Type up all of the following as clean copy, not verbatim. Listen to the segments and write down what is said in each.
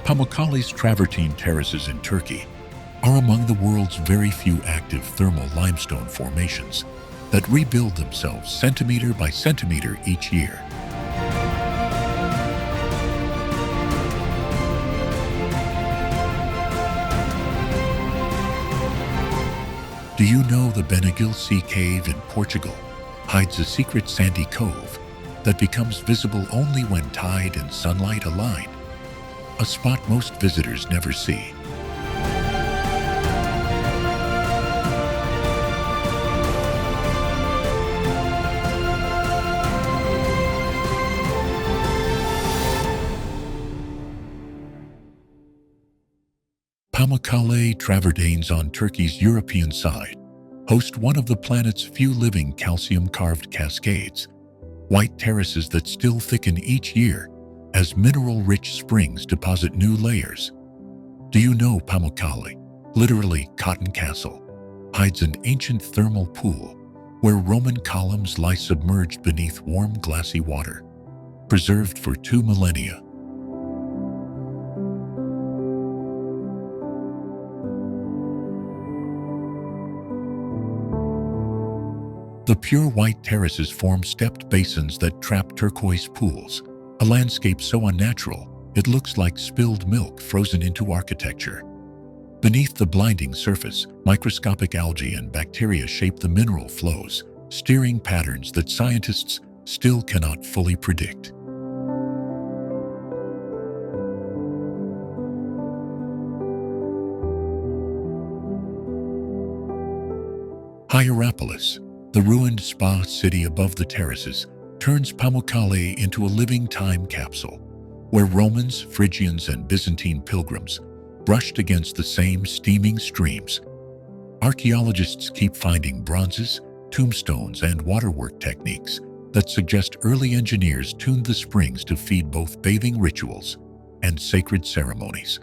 Pamukkale's travertine terraces in Turkey are among the world's very few active thermal limestone formations that rebuild themselves centimeter by centimeter each year. Do you know the Benagil Sea Cave in Portugal hides a secret sandy cove that becomes visible only when tide and sunlight align? A spot most visitors never see. Pamukkale travertines on Turkey's European side host one of the planet's few living calcium-carved cascades, white terraces that still thicken each year as mineral-rich springs deposit new layers. Do you know Pamukkale, literally Cotton Castle, hides an ancient thermal pool where Roman columns lie submerged beneath warm glassy water, preserved for 2 millennia? The pure white terraces form stepped basins that trap turquoise pools, a landscape so unnatural it looks like spilled milk frozen into architecture. Beneath the blinding surface, microscopic algae and bacteria shape the mineral flows, steering patterns that scientists still cannot fully predict. Hierapolis, the ruined spa city above the terraces, turns Pamukkale into a living time capsule, where Romans, Phrygians, and Byzantine pilgrims brushed against the same steaming streams. Archaeologists keep finding bronzes, tombstones, and waterwork techniques that suggest early engineers tuned the springs to feed both bathing rituals and sacred ceremonies.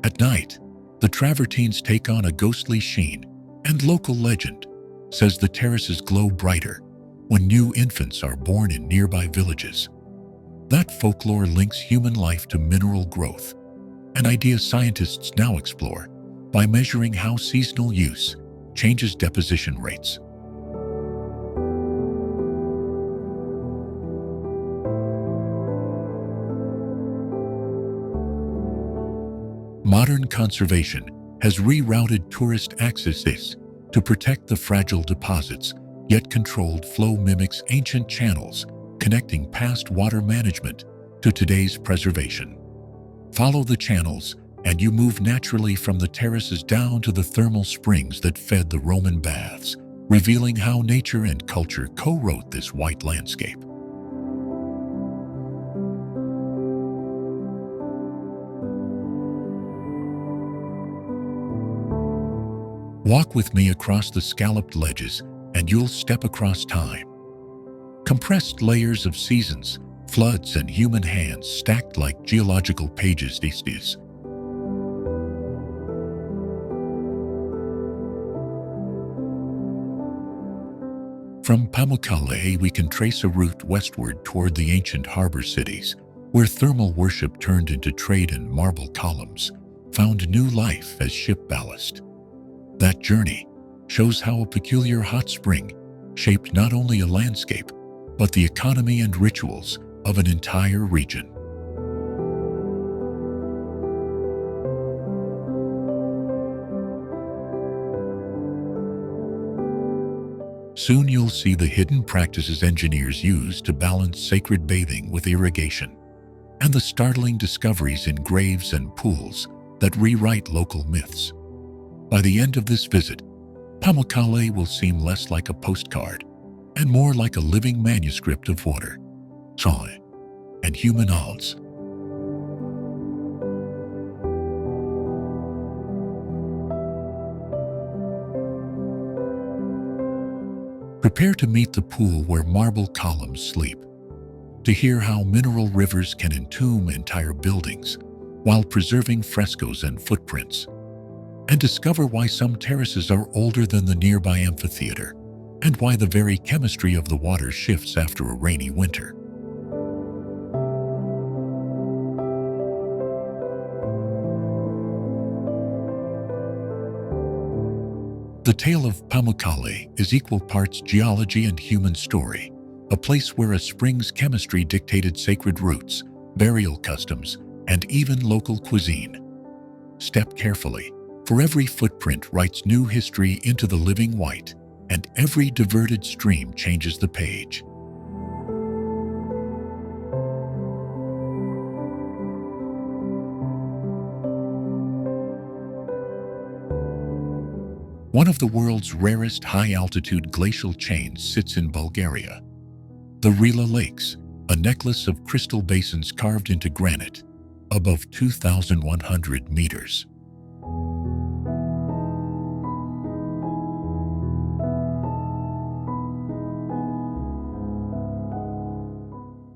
At night, the travertines take on a ghostly sheen, and local legend says the terraces glow brighter when new infants are born in nearby villages. That folklore links human life to mineral growth, an idea scientists now explore by measuring how seasonal use changes deposition rates. Modern conservation has rerouted tourist access to protect the fragile deposits, yet controlled flow mimics ancient channels connecting past water management to today's preservation. Follow the channels and you move naturally from the terraces down to the thermal springs that fed the Roman baths, revealing how nature and culture co-wrote this white landscape. Walk with me across the scalloped ledges and you'll step across time. Compressed layers of seasons, floods, and human hands stacked like geological pages. From Pamukkale, we can trace a route westward toward the ancient harbor cities, where thermal worship turned into trade and marble columns found new life as ship ballast. That journey shows how a peculiar hot spring shaped not only a landscape, but the economy and rituals of an entire region. Soon you'll see the hidden practices engineers use to balance sacred bathing with irrigation, and the startling discoveries in graves and pools that rewrite local myths. By the end of this visit, Pamukkale will seem less like a postcard and more like a living manuscript of water, soil, and human odds. Prepare to meet the pool where marble columns sleep, to hear how mineral rivers can entomb entire buildings while preserving frescoes and footprints, and discover why some terraces are older than the nearby amphitheater, and why the very chemistry of the water shifts after a rainy winter. The tale of Pamukkale is equal parts geology and human story, a place where a spring's chemistry dictated sacred roots, burial customs, and even local cuisine. Step carefully, for every footprint writes new history into the living white, and every diverted stream changes the page. One of the world's rarest high-altitude glacial chains sits in Bulgaria. The Rila Lakes, a necklace of crystal basins carved into granite, above 2,100 meters.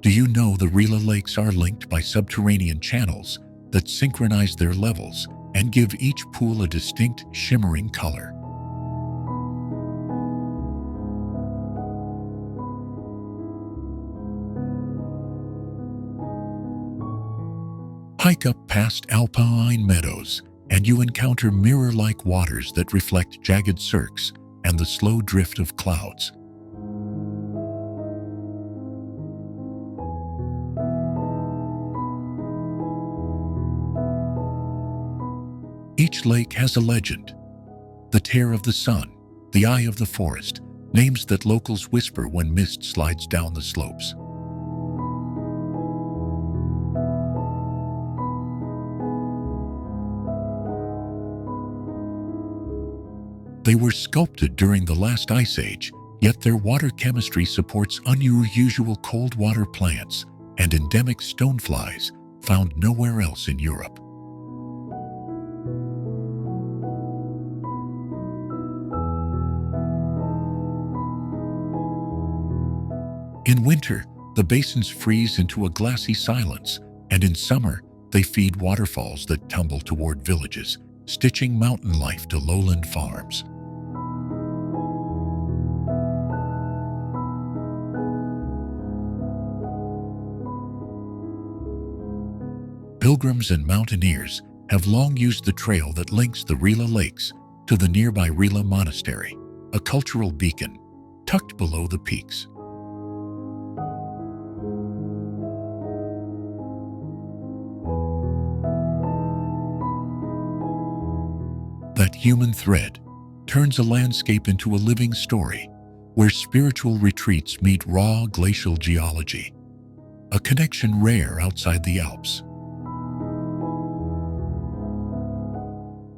Do you know the Rila Lakes are linked by subterranean channels that synchronize their levels and give each pool a distinct, shimmering color? Hike up past alpine meadows, and you encounter mirror-like waters that reflect jagged cirques and the slow drift of clouds. Each lake has a legend. The tear of the sun, the eye of the forest, names that locals whisper when mist slides down the slopes. They were sculpted during the last ice age, yet their water chemistry supports unusual cold water plants and endemic stoneflies found nowhere else in Europe. In winter, the basins freeze into a glassy silence, and in summer, they feed waterfalls that tumble toward villages, stitching mountain life to lowland farms. Pilgrims and mountaineers have long used the trail that links the Rila Lakes to the nearby Rila Monastery, a cultural beacon tucked below the peaks. That human thread turns a landscape into a living story where spiritual retreats meet raw glacial geology, a connection rare outside the Alps.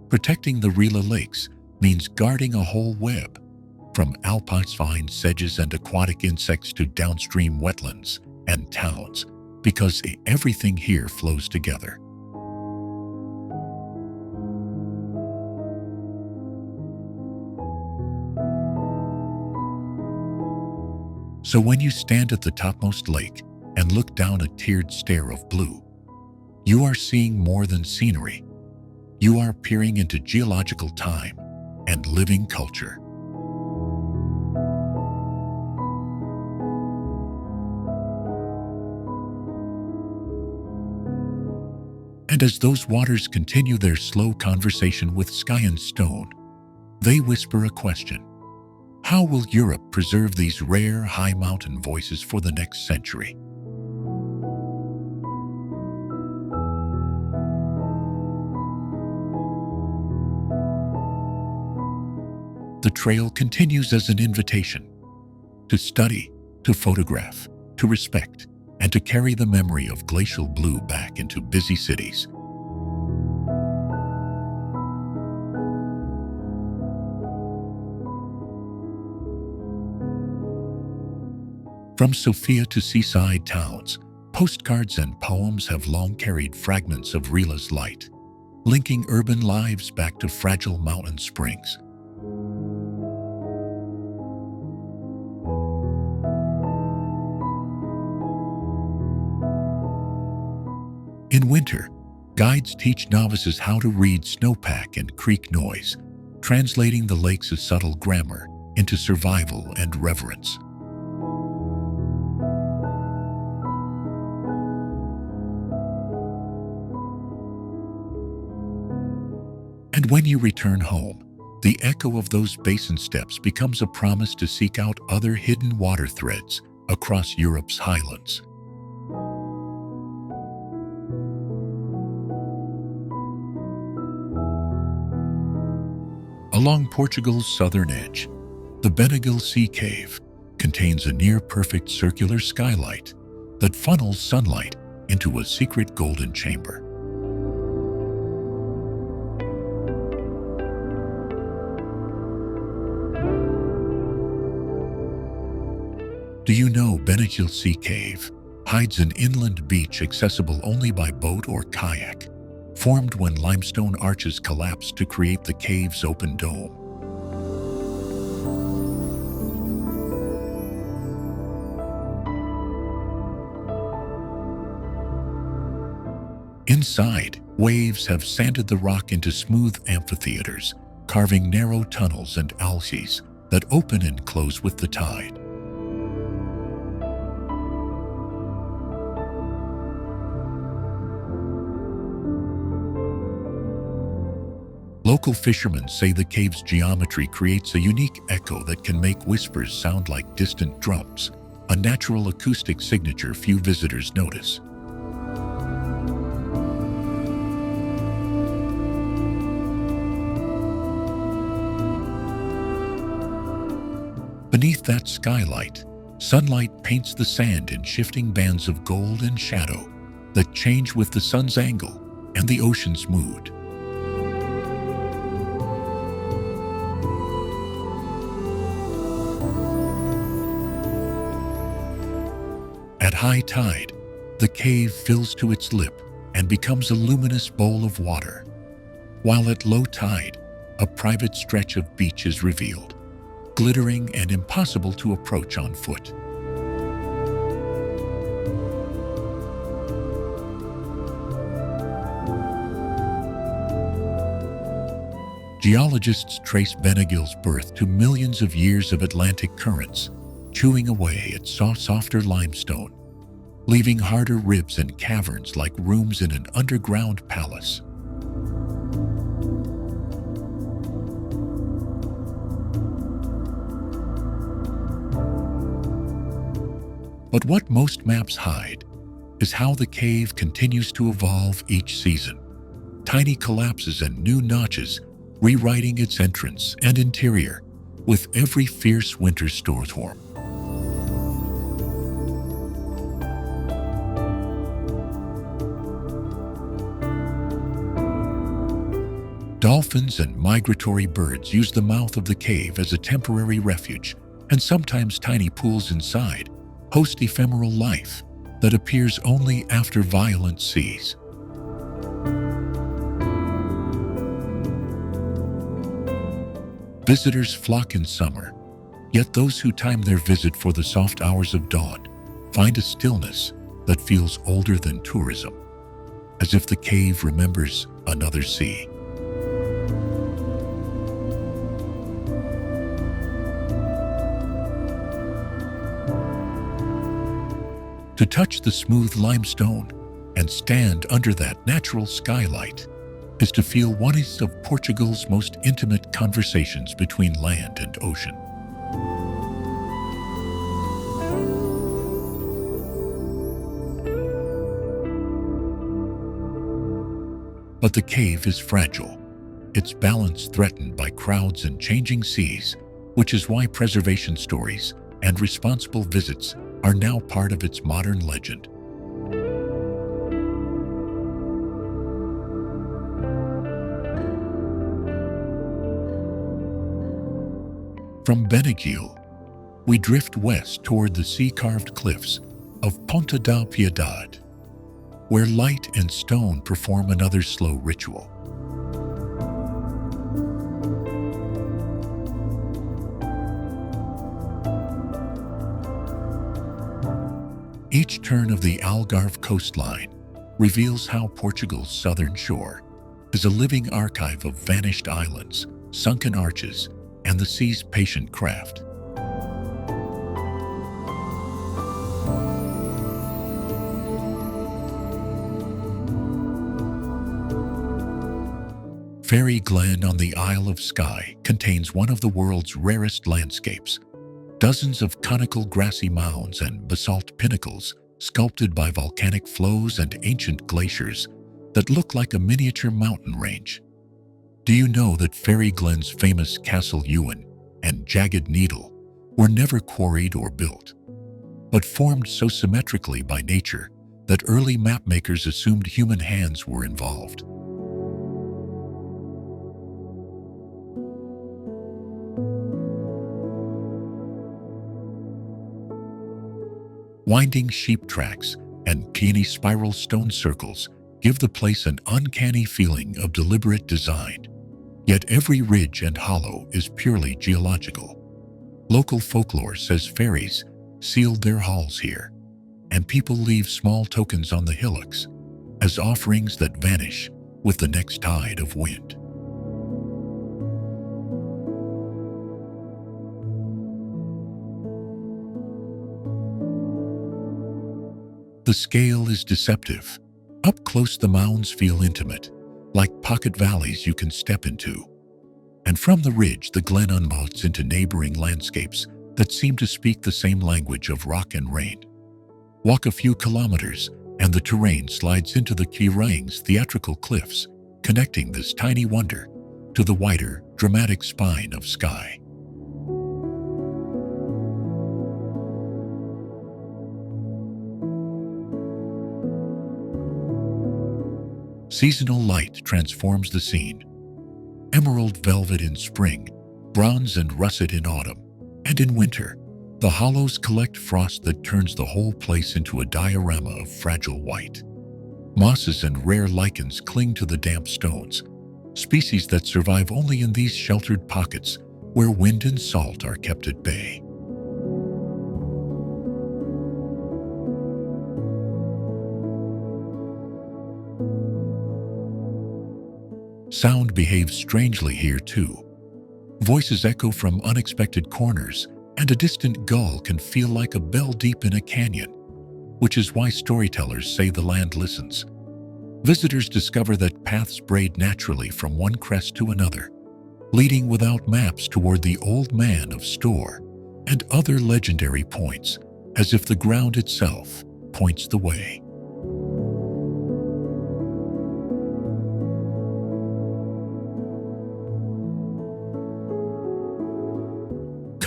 Protecting the Rila Lakes means guarding a whole web, from alpine sedges and aquatic insects to downstream wetlands and towns, because everything here flows together. So when you stand at the topmost lake and look down a tiered stair of blue, you are seeing more than scenery. You are peering into geological time and living culture. And as those waters continue their slow conversation with sky and stone, they whisper a question. How will Europe preserve these rare high mountain voices for the next century? The trail continues as an invitation to study, to photograph, to respect, and to carry the memory of glacial blue back into busy cities. From Sofia to seaside towns, postcards and poems have long carried fragments of Rila's light, linking urban lives back to fragile mountain springs. In winter, Guides teach novices how to read snowpack and creek noise, translating the lake's subtle grammar into survival and reverence. And when you return home, the echo of those basin steps becomes a promise to seek out other hidden water threads across Europe's highlands. Along Portugal's southern edge, the Beniguel Sea Cave contains a near-perfect circular skylight that funnels sunlight into a secret golden chamber. Do you know Beniguel Sea Cave hides an inland beach accessible only by boat or kayak, formed when limestone arches collapsed to create the cave's open dome? Inside, waves have sanded the rock into smooth amphitheaters, carving narrow tunnels and alces that open and close with the tide. Local fishermen say the cave's geometry creates a unique echo that can make whispers sound like distant drums, a natural acoustic signature few visitors notice. Beneath that skylight, sunlight paints the sand in shifting bands of gold and shadow that change with the sun's angle and the ocean's mood. At high tide, the cave fills to its lip and becomes a luminous bowl of water, while at low tide, a private stretch of beach is revealed, glittering and impossible to approach on foot. Geologists trace Beniguel's birth to millions of years of Atlantic currents, chewing away at softer limestone, leaving harder ribs and caverns like rooms in an underground palace. But what most maps hide is how the cave continues to evolve each season. Tiny collapses and new notches rewriting its entrance and interior with every fierce winter storm. Dolphins and migratory birds use the mouth of the cave as a temporary refuge, and sometimes tiny pools inside host ephemeral life that appears only after violent seas. Visitors flock in summer, yet those who time their visit for the soft hours of dawn find a stillness that feels older than tourism, as if the cave remembers another sea. To touch the smooth limestone and stand under that natural skylight is to feel one of Portugal's most intimate conversations between land and ocean. But the cave is fragile, its balance threatened by crowds and changing seas, which is why preservation stories and responsible visits are now part of its modern legend. From Beniguel, we drift west toward the sea-carved cliffs of Ponta da Piedade, where light and stone perform another slow ritual. Each turn of the Algarve coastline reveals how Portugal's southern shore is a living archive of vanished islands, sunken arches, and the sea's patient craft. Fairy Glen on the Isle of Skye contains one of the world's rarest landscapes. Dozens of conical grassy mounds and basalt pinnacles sculpted by volcanic flows and ancient glaciers that look like a miniature mountain range. Do you know that Fairy Glen's famous Castle Ewan and Jagged Needle were never quarried or built, but formed so symmetrically by nature that early mapmakers assumed human hands were involved? Winding sheep tracks and uncanny spiral stone circles give the place an uncanny feeling of deliberate design. Yet every ridge and hollow is purely geological. Local folklore says fairies sealed their halls here, and people leave small tokens on the hillocks as offerings that vanish with the next tide of wind. The scale is deceptive. Up close, the mounds feel intimate, like pocket valleys you can step into. And from the ridge, the glen unfolds into neighboring landscapes that seem to speak the same language of rock and rain. Walk a few kilometers, and the terrain slides into the Caverns theatrical cliffs, connecting this tiny wonder to the wider, dramatic spine of Skye. Seasonal light transforms the scene. Emerald velvet in spring, bronze and russet in autumn, and in winter, the hollows collect frost that turns the whole place into a diorama of fragile white. Mosses and rare lichens cling to the damp stones, species that survive only in these sheltered pockets where wind and salt are kept at bay. Sound behaves strangely here too. Voices echo from unexpected corners, and a distant gull can feel like a bell deep in a canyon, which is why storytellers say the land listens. Visitors discover that paths braid naturally from one crest to another, leading without maps toward the Old Man of Store and other legendary points, as if the ground itself points the way.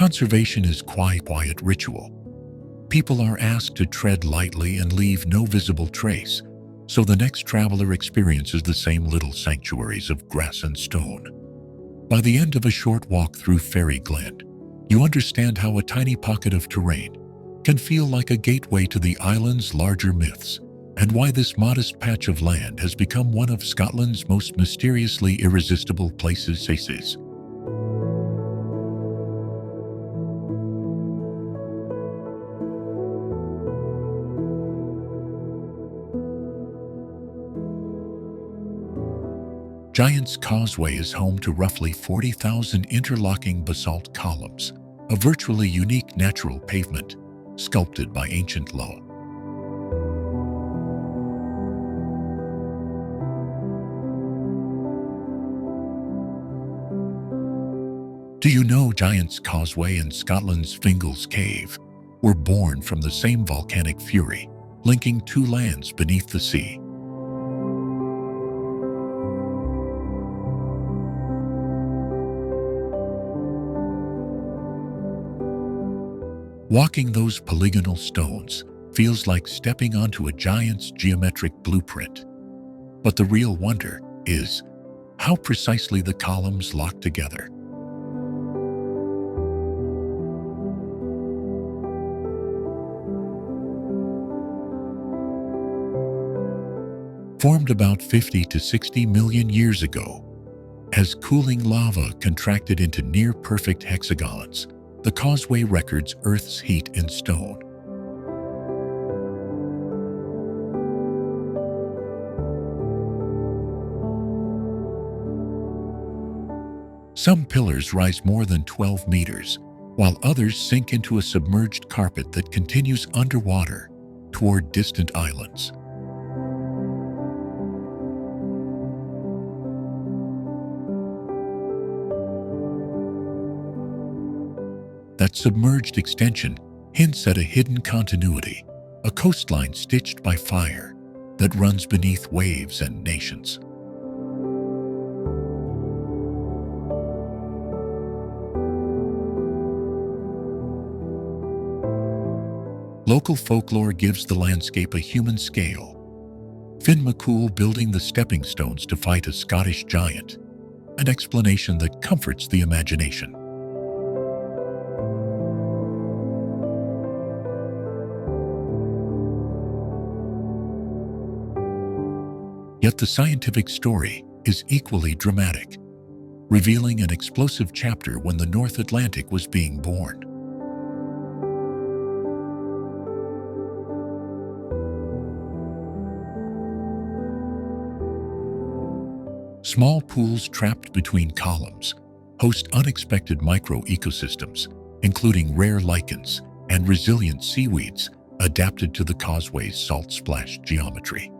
Conservation is quiet ritual. People are asked to tread lightly and leave no visible trace, so the next traveler experiences the same little sanctuaries of grass and stone. By the end of a short walk through Fairy Glen, you understand how a tiny pocket of terrain can feel like a gateway to the island's larger myths, and why this modest patch of land has become one of Scotland's most mysteriously irresistible places. Giant's Causeway is home to roughly 40,000 interlocking basalt columns, a virtually unique natural pavement sculpted by ancient lava. Do you know Giant's Causeway and Scotland's Fingal's Cave were born from the same volcanic fury, linking two lands beneath the sea? Walking those polygonal stones feels like stepping onto a giant's geometric blueprint. But the real wonder is how precisely the columns lock together. Formed about 50 to 60 million years ago, as cooling lava contracted into near-perfect hexagons, the causeway records Earth's heat in stone. Some pillars rise more than 12 meters, while others sink into a submerged carpet that continues underwater toward distant islands. That submerged extension hints at a hidden continuity, a coastline stitched by fire that runs beneath waves and nations. Local folklore gives the landscape a human scale. Finn McCool building the stepping stones to fight a Scottish giant, an explanation that comforts the imagination. Yet the scientific story is equally dramatic, revealing an explosive chapter when the North Atlantic was being born. Small pools trapped between columns host unexpected micro-ecosystems, including rare lichens and resilient seaweeds adapted to the causeway's salt-splash geometry.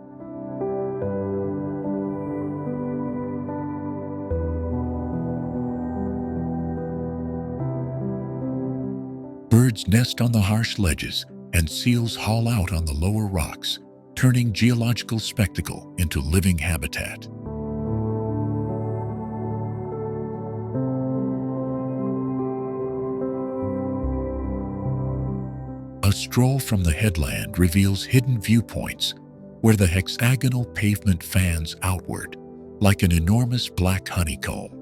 Birds nest on the harsh ledges, and seals haul out on the lower rocks, turning geological spectacle into living habitat. A stroll from the headland reveals hidden viewpoints where the hexagonal pavement fans outward like an enormous black honeycomb.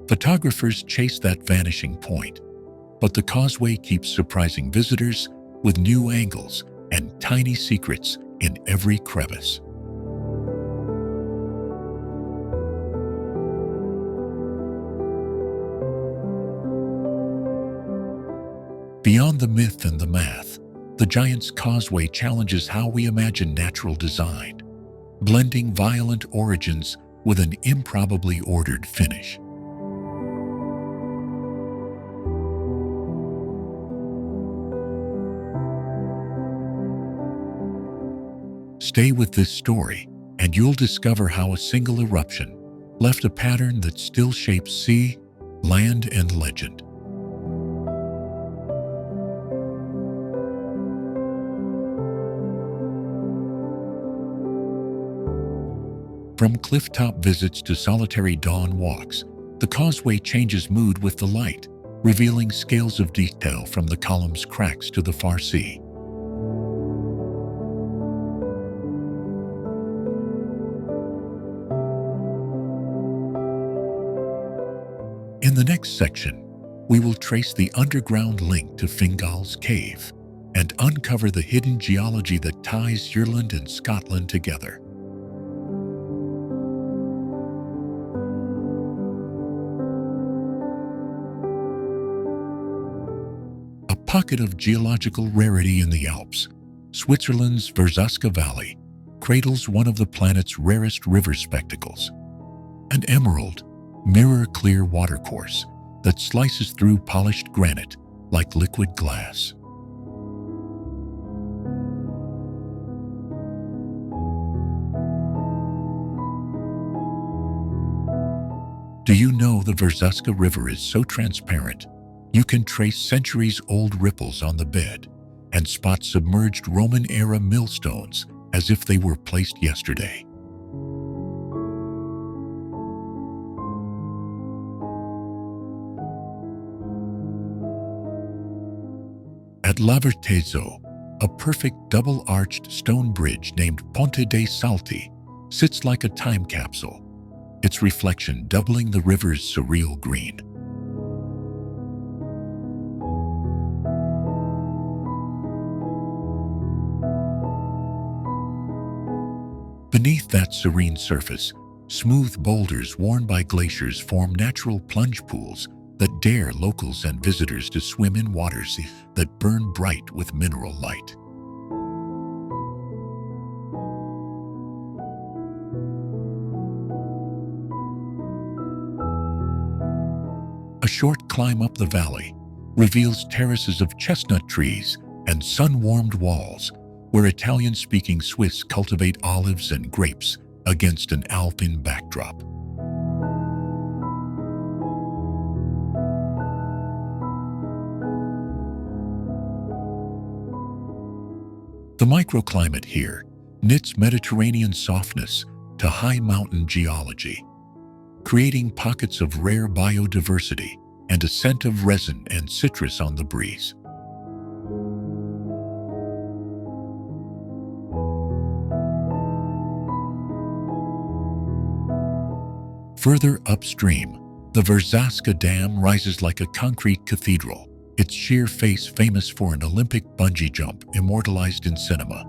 Photographers chase that vanishing point, but the causeway keeps surprising visitors with new angles and tiny secrets in every crevice. Beyond the myth and the math, the Giant's Causeway challenges how we imagine natural design, blending violent origins with an improbably ordered finish. Stay with this story, and you'll discover how a single eruption left a pattern that still shapes sea, land, and legend. From clifftop visits to solitary dawn walks, the causeway changes mood with the light, revealing scales of detail from the column's cracks to the far sea. In the next section, we will trace the underground link to Fingal's Cave and uncover the hidden geology that ties Ireland and Scotland together. A pocket of geological rarity in the Alps, Switzerland's Verzaska Valley cradles one of the planet's rarest river spectacles, an emerald, mirror-clear watercourse that slices through polished granite like liquid glass. Do you know the Verzaska River is so transparent you can trace centuries-old ripples on the bed and spot submerged Roman-era millstones as if they were placed yesterday? At Lavertezo, a perfect double-arched stone bridge named Ponte dei Salti sits like a time capsule, its reflection doubling the river's surreal green. Beneath that serene surface, smooth boulders worn by glaciers form natural plunge pools that dare locals and visitors to swim in waters that burn bright with mineral light. short climb up the valley reveals terraces of chestnut trees and sun-warmed walls where Italian-speaking Swiss cultivate olives and grapes against an alpine backdrop. The microclimate here knits Mediterranean softness to high mountain geology, creating pockets of rare biodiversity and a scent of resin and citrus on the breeze. Further upstream, the Vršačka Dam rises like a concrete cathedral, its sheer face famous for an Olympic bungee jump immortalized in cinema.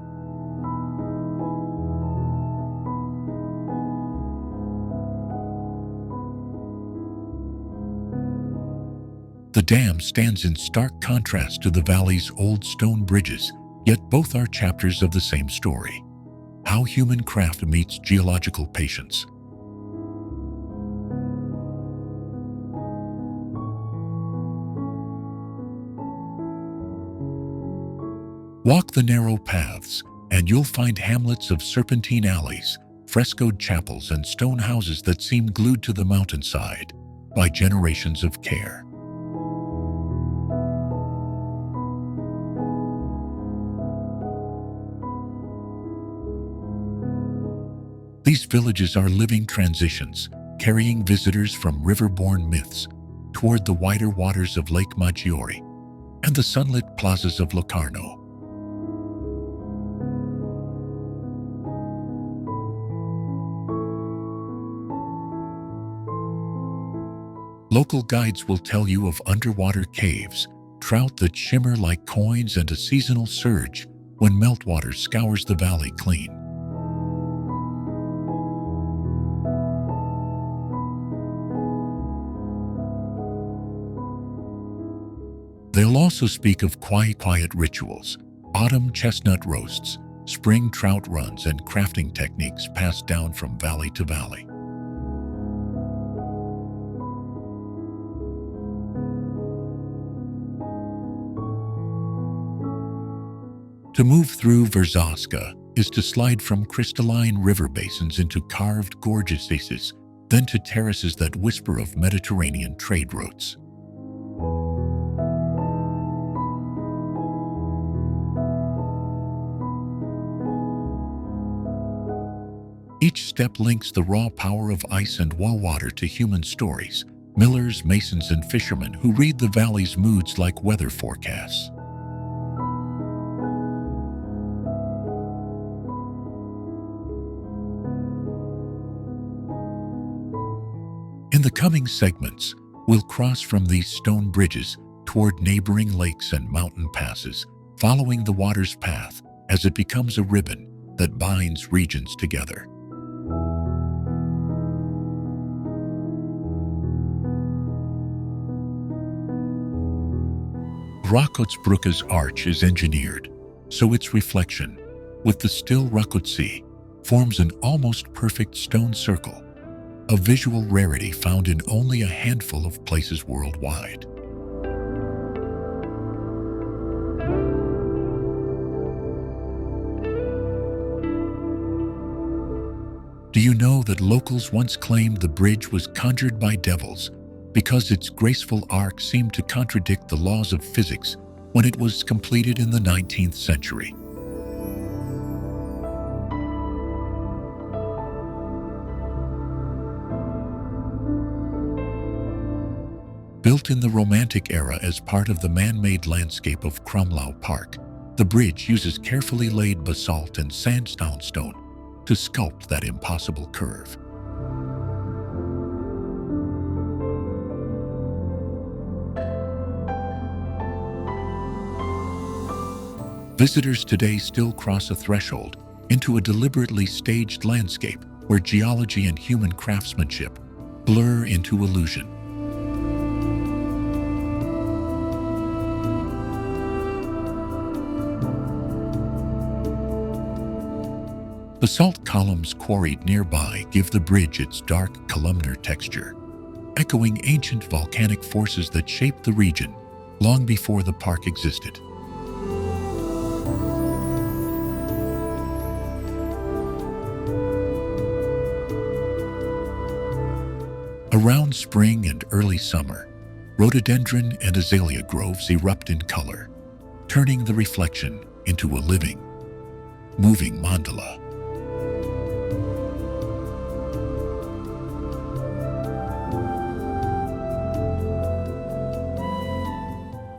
The dam stands in stark contrast to the valley's old stone bridges, yet both are chapters of the same story: how human craft meets geological patience. Walk the narrow paths, and you'll find hamlets of serpentine alleys, frescoed chapels, and stone houses that seem glued to the mountainside by generations of care. These villages are living transitions, carrying visitors from river-borne myths toward the wider waters of Lake Maggiore and the sunlit plazas of Locarno. Local guides will tell you of underwater caves, trout that shimmer like coins, and a seasonal surge when meltwater scours the valley clean. They'll also speak of quiet rituals, autumn chestnut roasts, spring trout runs, and crafting techniques passed down from valley to valley. To move through Vršačka is to slide from crystalline river basins into carved gorges, then to terraces that whisper of Mediterranean trade routes. Each step links the raw power of ice and water to human stories, millers, masons, and fishermen who read the valley's moods like weather forecasts. In the coming segments, we'll cross from these stone bridges toward neighboring lakes and mountain passes, following the water's path as it becomes a ribbon that binds regions together. Rakotzbrücke's arch is engineered, so its reflection, with the still Rakotsi, forms an almost perfect stone circle, a visual rarity found in only a handful of places worldwide. Do you know that locals once claimed the bridge was conjured by devils because its graceful arc seemed to contradict the laws of physics when it was completed in the 19th century? Built in the Romantic era as part of the man-made landscape of Krumlau Park, the bridge uses carefully laid basalt and sandstone to sculpt that impossible curve. Visitors today still cross a threshold into a deliberately staged landscape where geology and human craftsmanship blur into illusion. Basalt columns quarried nearby give the bridge its dark columnar texture, echoing ancient volcanic forces that shaped the region long before the park existed. Around spring and early summer, rhododendron and azalea groves erupt in color, turning the reflection into a living, moving mandala.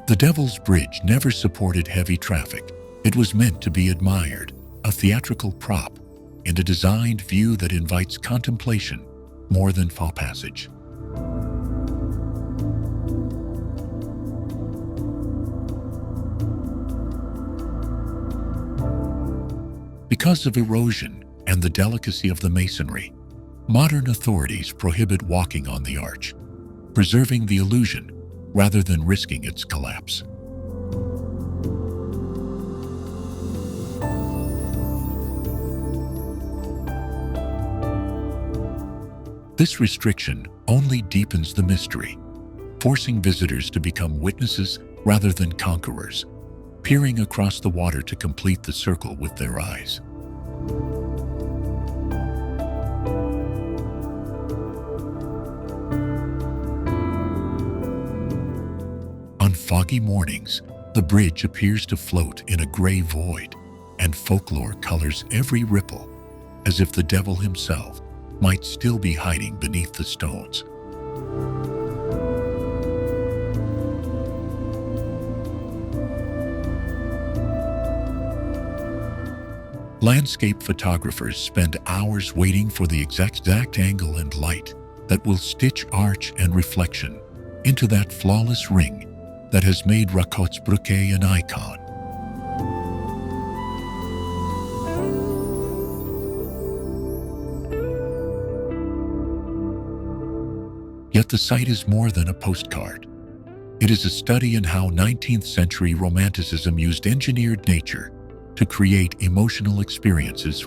The Devil's Bridge never supported heavy traffic. It was meant to be admired, a theatrical prop, and a designed view that invites contemplation more than passage. Because of erosion and the delicacy of the masonry, modern authorities prohibit walking on the arch, preserving the illusion rather than risking its collapse. This restriction only deepens the mystery, forcing visitors to become witnesses rather than conquerors, peering across the water to complete the circle with their eyes. On foggy mornings, the bridge appears to float in a gray void, and folklore colors every ripple, as if the devil himself might still be hiding beneath the stones. Landscape photographers spend hours waiting for the exact angle and light that will stitch arch and reflection into that flawless ring that has made Rakotzbrücke an icon. Yet the site is more than a postcard. It is a study in how 19th century Romanticism used engineered nature to create emotional experiences.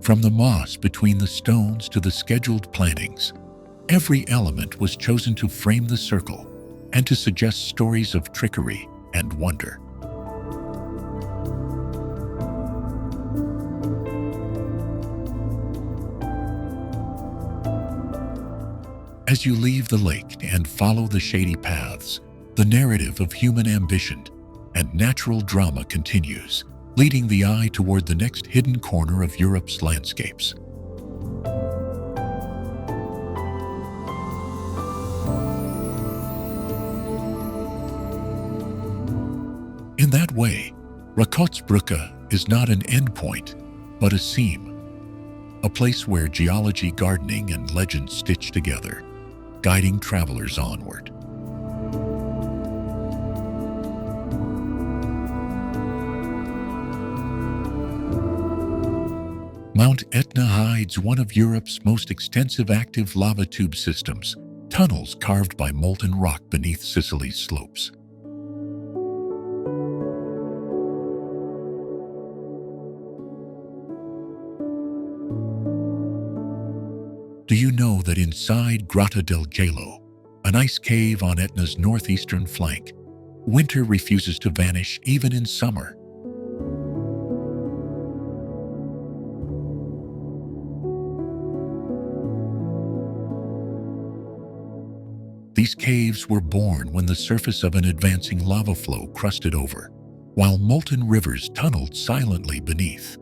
From the moss between the stones to the scheduled plantings, every element was chosen to frame the circle and to suggest stories of trickery and wonder. As you leave the lake and follow the shady paths, the narrative of human ambition and natural drama continues, leading the eye toward the next hidden corner of Europe's landscapes. In that way, Rakotzbrücke is not an endpoint, but a seam, a place where geology, gardening, and legend stitch together, guiding travelers onward. Mount Etna hides one of Europe's most extensive active lava tube systems, tunnels carved by molten rock beneath Sicily's slopes. Do you know that inside Grotta del Gelo, an ice cave on Etna's northeastern flank, winter refuses to vanish even in summer? These caves were born when the surface of an advancing lava flow crusted over, while molten rivers tunneled silently beneath.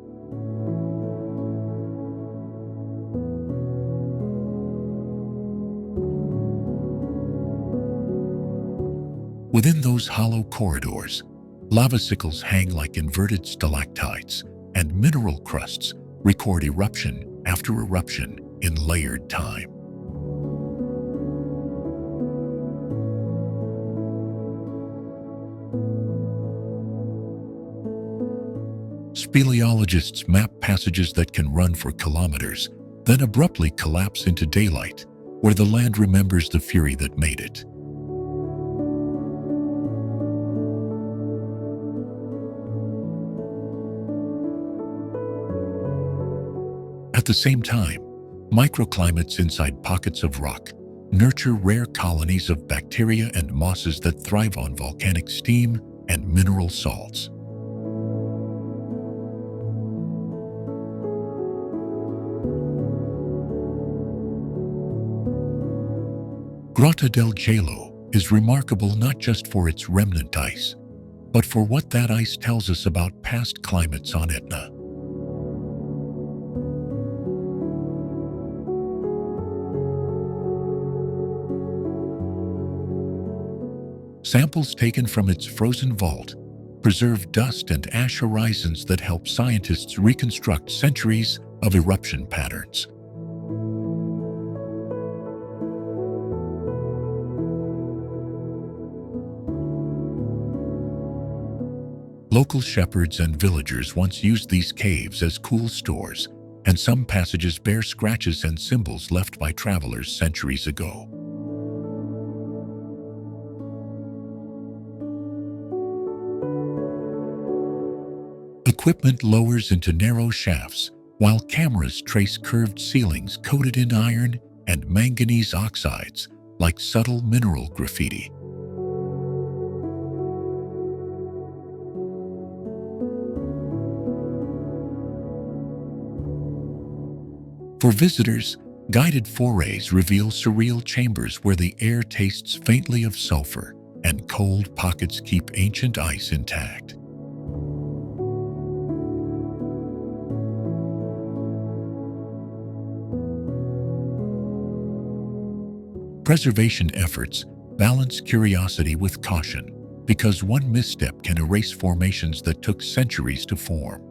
Within those hollow corridors, lava sickles hang like inverted stalactites, and mineral crusts record eruption after eruption in layered time. Speleologists map passages that can run for kilometers, then abruptly collapse into daylight, where the land remembers the fury that made it. the same time, microclimates inside pockets of rock nurture rare colonies of bacteria and mosses that thrive on volcanic steam and mineral salts. Grotta del Gelo is remarkable not just for its remnant ice, but for what that ice tells us about past climates on Etna. Samples taken from its frozen vault preserve dust and ash horizons that help scientists reconstruct centuries of eruption patterns. Local shepherds and villagers once used these caves as cool stores, and some passages bear scratches and symbols left by travelers centuries ago. Equipment lowers into narrow shafts, while cameras trace curved ceilings coated in iron and manganese oxides like subtle mineral graffiti. For visitors, guided forays reveal surreal chambers where the air tastes faintly of sulfur and cold pockets keep ancient ice intact. Preservation efforts balance curiosity with caution because one misstep can erase formations that took centuries to form.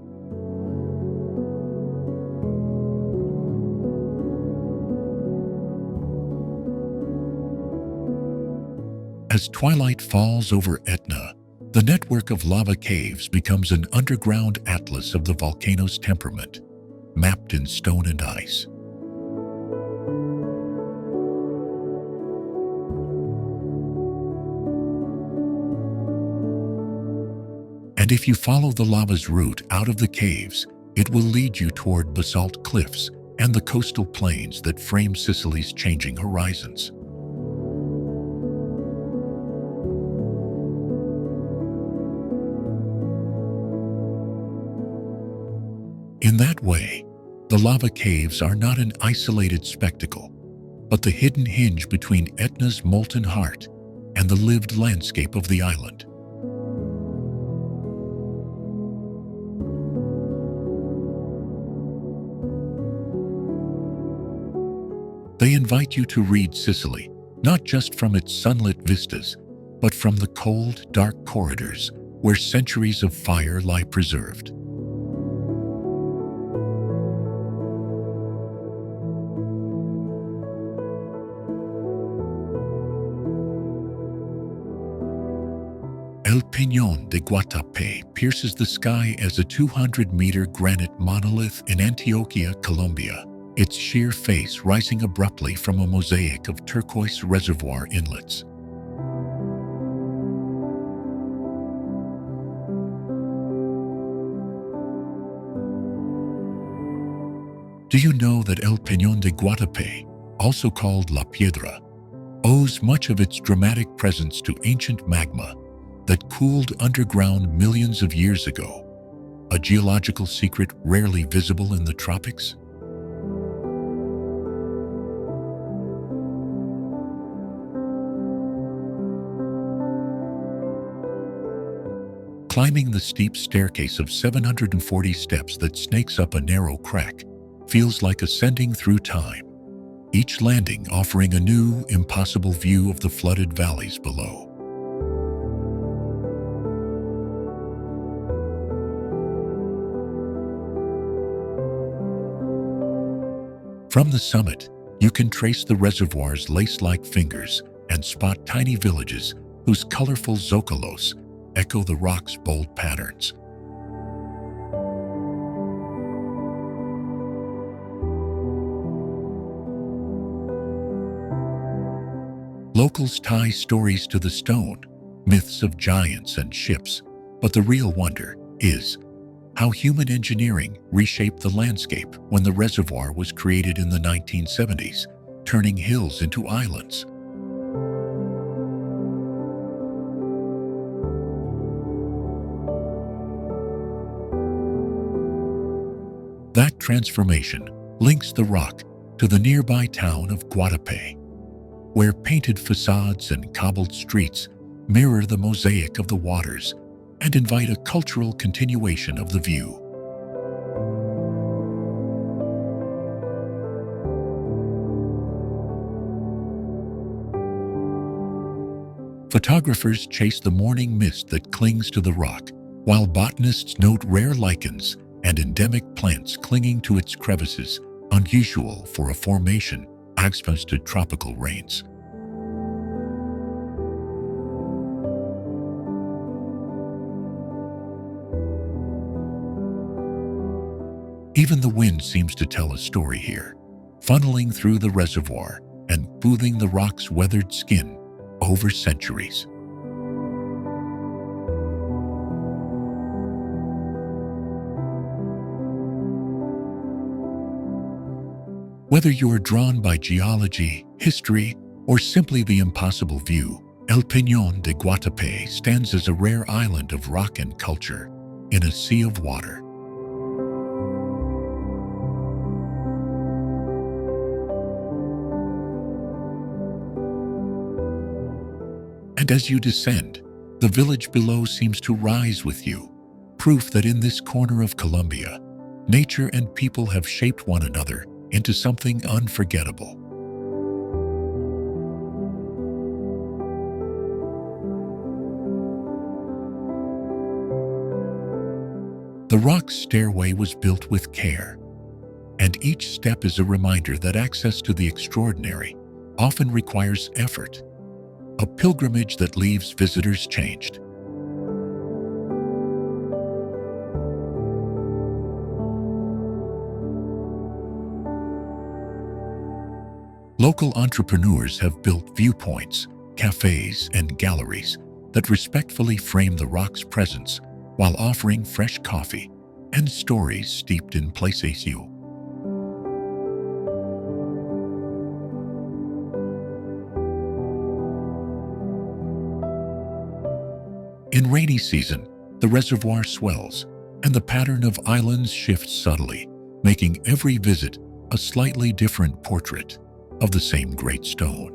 As twilight falls over Etna, the network of lava caves becomes an underground atlas of the volcano's temperament, mapped in stone and ice. And if you follow the lava's route out of the caves, it will lead you toward basalt cliffs and the coastal plains that frame Sicily's changing horizons. In that way, the lava caves are not an isolated spectacle, but the hidden hinge between Etna's molten heart and the lived landscape of the island. They invite you to read Sicily, not just from its sunlit vistas, but from the cold, dark corridors where centuries of fire lie preserved. El Peñón de Guatapé pierces the sky as a 200-meter granite monolith in Antioquia, Colombia, its sheer face rising abruptly from a mosaic of turquoise reservoir inlets. Do you know that El Peñón de Guatapé, also called La Piedra, owes much of its dramatic presence to ancient magma that cooled underground millions of years ago, a geological secret rarely visible in the tropics? Climbing the steep staircase of 740 steps that snakes up a narrow crack feels like ascending through time, each landing offering a new, impossible view of the flooded valleys below. From the summit, you can trace the reservoir's lace-like fingers and spot tiny villages whose colorful zócalos echo the rock's bold patterns. Locals tie stories to the stone, myths of giants and ships, but the real wonder is how human engineering reshaped the landscape when the reservoir was created in the 1970s, turning hills into islands. That transformation links the rock to the nearby town of Guadalupe, where painted facades and cobbled streets mirror the mosaic of the waters and invite a cultural continuation of the view. Photographers chase the morning mist that clings to the rock, while botanists note rare lichens and endemic plants clinging to its crevices, unusual for a formation exposed to tropical rains. Even the wind seems to tell a story here, funneling through the reservoir and smoothing the rock's weathered skin over centuries. Whether you are drawn by geology, history, or simply the impossible view, El Peñón de Guadalupe stands as a rare island of rock and culture in a sea of water. And as you descend, the village below seems to rise with you, proof that in this corner of Colombia, nature and people have shaped one another into something unforgettable. The rock stairway was built with care, and each step is a reminder that access to the extraordinary often requires effort, a pilgrimage that leaves visitors changed. Local entrepreneurs have built viewpoints, cafes, and galleries that respectfully frame the rock's presence while offering fresh coffee and stories steeped in places. In rainy season, the reservoir swells, and the pattern of islands shifts subtly, making every visit a slightly different portrait of the same great stone.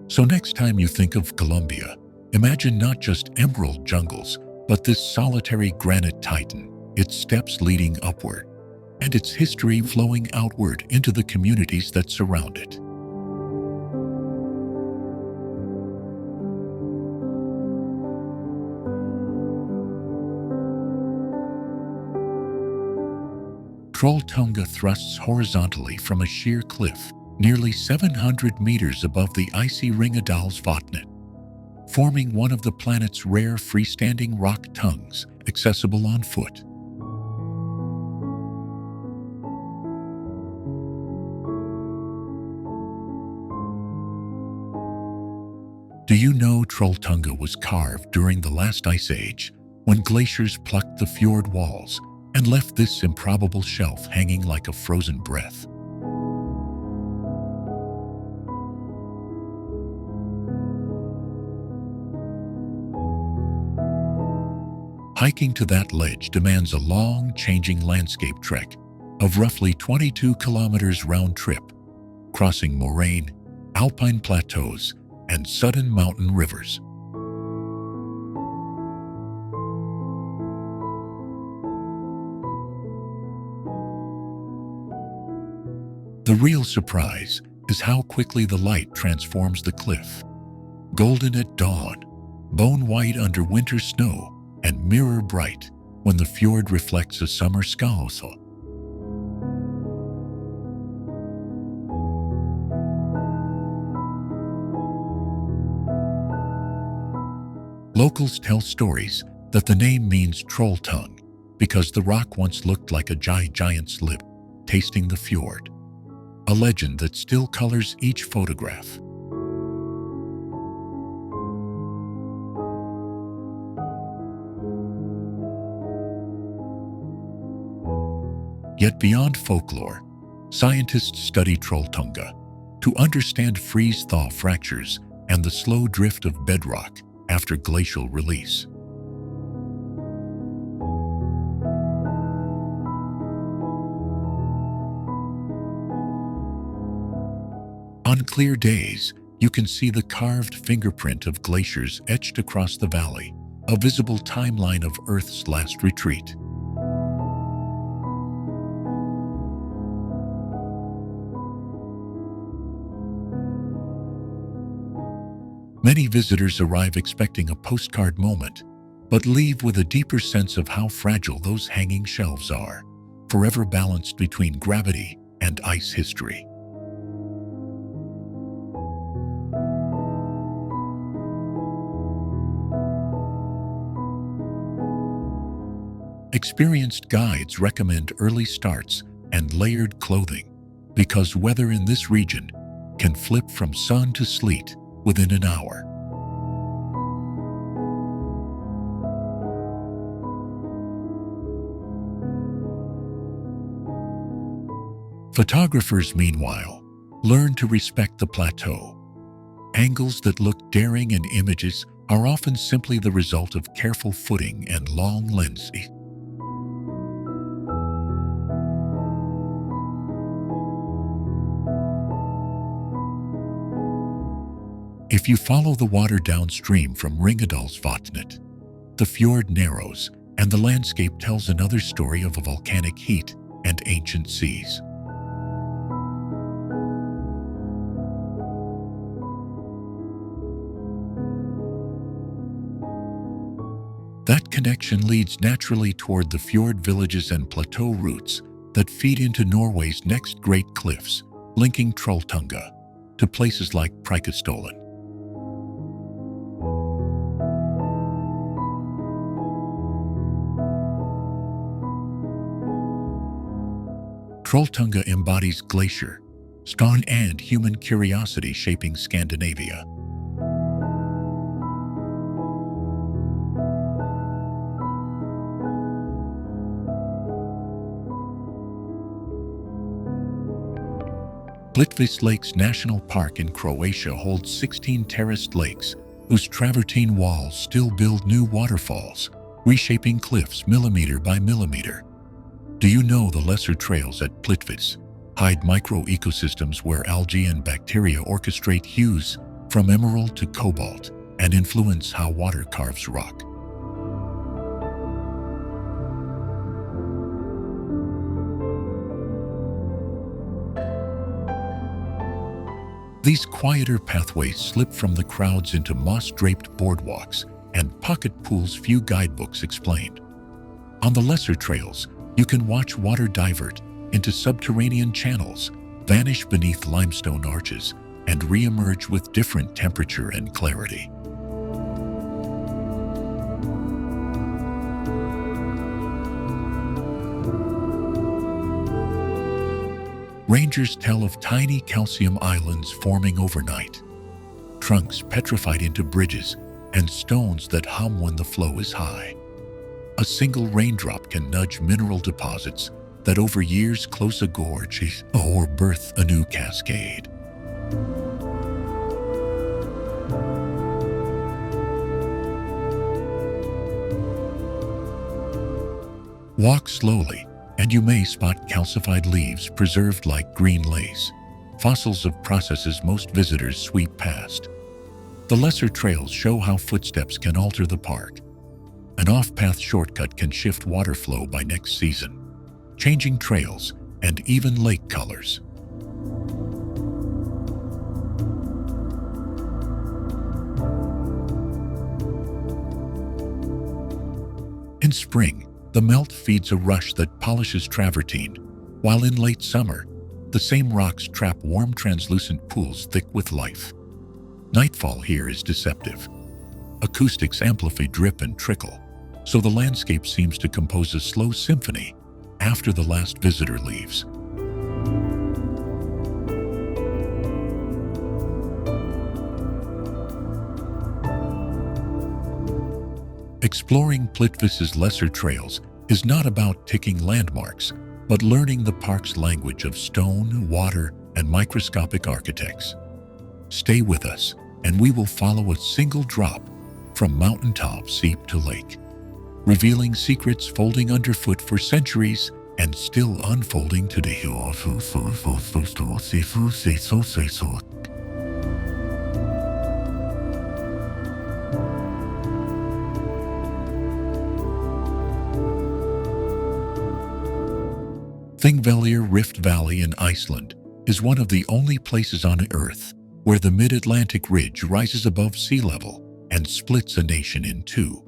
So next time you think of Colombia, imagine not just emerald jungles, but this solitary granite titan, its steps leading upward, and its history flowing outward into the communities that surround it. Trolltunga thrusts horizontally from a sheer cliff, nearly 700 meters above the icy Ringadalsvatnet, forming one of the planet's rare freestanding rock tongues, accessible on foot. Do you know Trolltunga was carved during the last ice age, when glaciers plucked the fjord walls and left this improbable shelf hanging like a frozen breath? Hiking to that ledge demands a long, changing landscape trek of roughly 22 kilometers round trip, crossing moraine, alpine plateaus, and sudden mountain rivers. The real surprise is how quickly the light transforms the cliff. Golden at dawn, bone white under winter snow, and mirror bright when the fjord reflects a summer sky. Locals tell stories that the name means Trolltung because the rock once looked like a giant's lip tasting the fjord. a legend that still colors each photograph. Yet beyond folklore, scientists study Trolltunga to understand freeze-thaw fractures and the slow drift of bedrock after glacial release. On clear days, you can see the carved fingerprint of glaciers etched across the valley, a visible timeline of Earth's last retreat. Many visitors arrive expecting a postcard moment, but leave with a deeper sense of how fragile those hanging shelves are, forever balanced between gravity and ice history. Experienced guides recommend early starts and layered clothing because weather in this region can flip from sun to sleet within an hour. Photographers, meanwhile, learn to respect the plateau. Angles that look daring in images are often simply the result of careful footing and long lenses. If you follow the water downstream from Vatnet, the fjord narrows and the landscape tells another story of a volcanic heat and ancient seas. That connection leads naturally toward the fjord villages and plateau routes that feed into Norway's next great cliffs, linking Trolltunga to places like Preikestolen. Trolltunga embodies glacier, stone and human curiosity shaping Scandinavia. Plitvice Lakes National Park in Croatia holds 16 terraced lakes whose travertine walls still build new waterfalls, reshaping cliffs millimeter by millimeter. Do you know the lesser trails at Plitvice hide micro-ecosystems where algae and bacteria orchestrate hues from emerald to cobalt and influence how water carves rock? These quieter pathways slip from the crowds into moss-draped boardwalks and pocket pools few guidebooks explained. On the lesser trails, you can watch water divert into subterranean channels, vanish beneath limestone arches, and re-emerge with different temperature and clarity. Rangers tell of tiny calcium islands forming overnight, trunks petrified into bridges, and stones that hum when the flow is high. A single raindrop can nudge mineral deposits that over years close a gorge or birth a new cascade. Walk slowly, and you may spot calcified leaves preserved like green lace, fossils of processes most visitors sweep past. The lesser trails show how footsteps can alter the park. An off-path shortcut can shift water flow by next season, changing trails and even lake colors. In spring, the melt feeds a rush that polishes travertine, while in late summer, the same rocks trap warm translucent pools thick with life. Nightfall here is deceptive. Acoustics amplify drip and trickle, so the landscape seems to compose a slow symphony after the last visitor leaves. Exploring Plitvice's lesser trails is not about ticking landmarks, but learning the park's language of stone, water, and microscopic architects. Stay with us, and we will follow a single drop from mountaintop seep to lake, revealing secrets folding underfoot for centuries and still unfolding today. Thingvellir Rift Valley in Iceland is one of the only places on Earth where the mid-Atlantic ridge rises above sea level and splits a nation in two.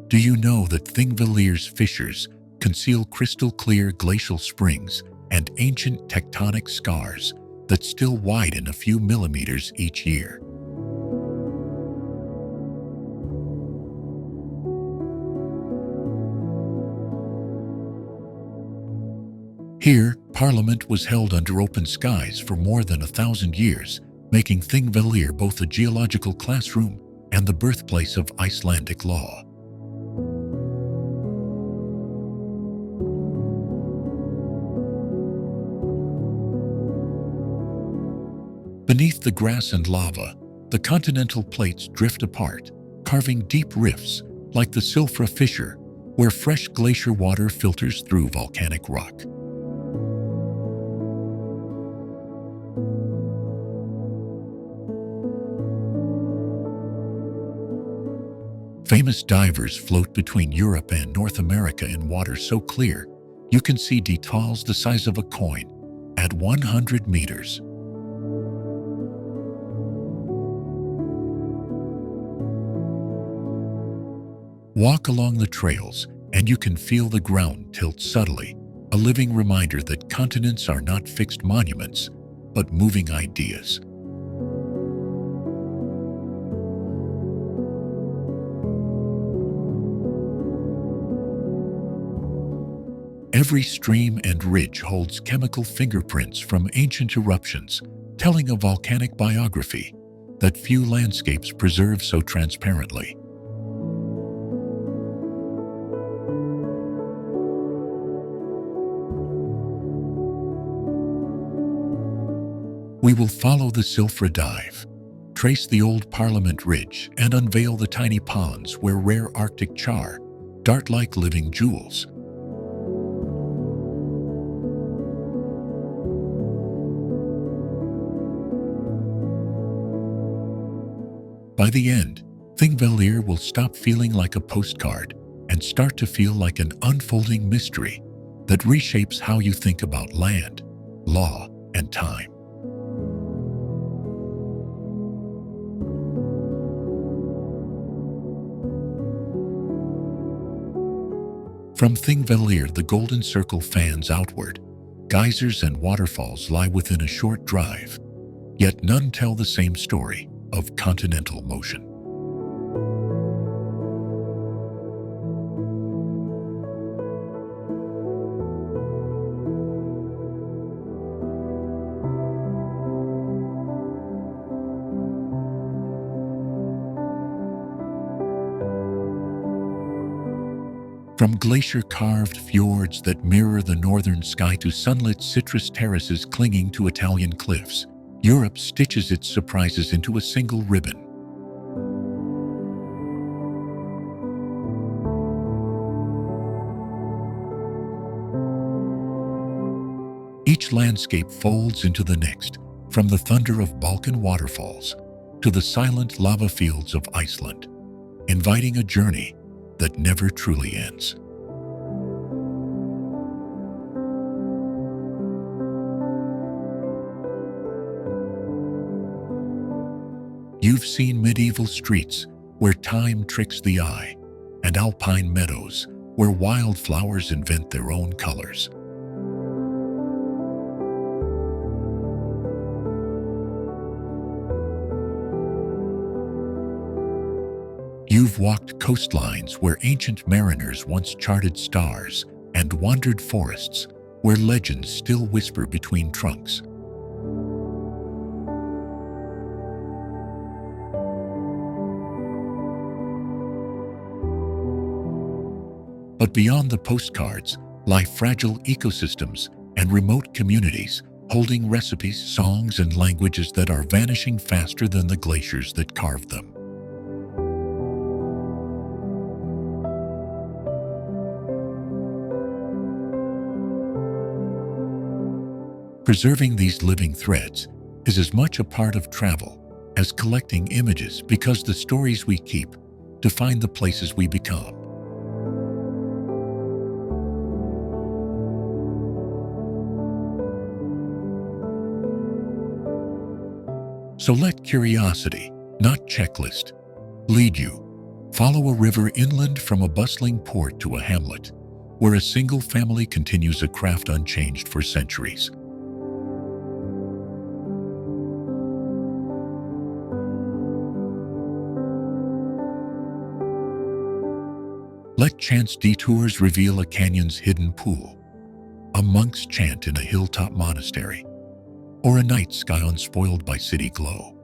Do you know that Thingvellir's fissures conceal crystal-clear glacial springs and ancient tectonic scars that still widen a few millimeters each year? Here, Parliament was held under open skies for more than 1,000 years, making Thingvellir both a geological classroom and the birthplace of Icelandic law. Beneath the grass and lava, the continental plates drift apart, carving deep rifts like the Silfra Fissure, where fresh glacier water filters through volcanic rock. Famous divers float between Europe and North America in water so clear you can see details the size of a coin at 100 meters. Walk along the trails and you can feel the ground tilt subtly, a living reminder that continents are not fixed monuments, but moving ideas. Every stream and ridge holds chemical fingerprints from ancient eruptions, telling a volcanic biography that few landscapes preserve so transparently. We will follow the Silfra Dive, trace the old Parliament Ridge, and unveil the tiny ponds where rare Arctic char dart like living jewels. By the end, Thingvellir will stop feeling like a postcard and start to feel like an unfolding mystery that reshapes how you think about land, law, and time. From Thingvellir, the golden circle fans outward. Geysers and waterfalls lie within a short drive, yet none tell the same story of continental motion. From glacier-carved fjords that mirror the northern sky to sunlit citrus terraces clinging to Italian cliffs, Europe stitches its surprises into a single ribbon. Each landscape folds into the next, from the thunder of Balkan waterfalls to the silent lava fields of Iceland, inviting a journey that never truly ends. You've seen medieval streets where time tricks the eye, and alpine meadows where wildflowers invent their own colors. You've walked coastlines where ancient mariners once charted stars and wandered forests where legends still whisper between trunks. But beyond the postcards lie fragile ecosystems and remote communities holding recipes, songs, and languages that are vanishing faster than the glaciers that carved them. Preserving these living threads is as much a part of travel as collecting images, because the stories we keep define the places we become. So let curiosity, not checklist, lead you. Follow a river inland from a bustling port to a hamlet, where a single family continues a craft unchanged for centuries. Let chance detours reveal a canyon's hidden pool, a monk's chant in a hilltop monastery, or a night sky unspoiled by city glow.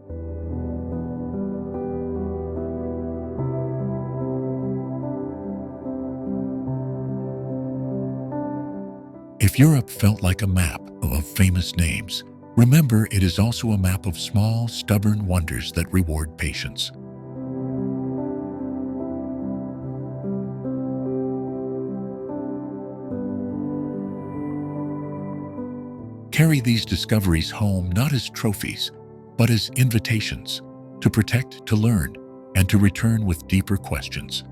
If Europe felt like a map of famous names, remember it is also a map of small, stubborn wonders that reward patience. Carry these discoveries home not as trophies, but as invitations to protect, to learn, and to return with deeper questions.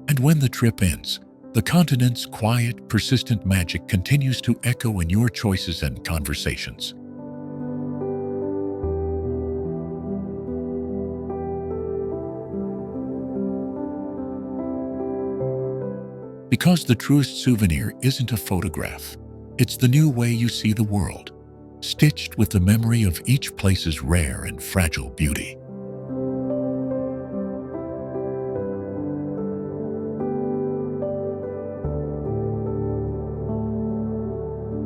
And when the trip ends, the continent's quiet, persistent magic continues to echo in your choices and conversations. Because the truest souvenir isn't a photograph, it's the new way you see the world, stitched with the memory of each place's rare and fragile beauty.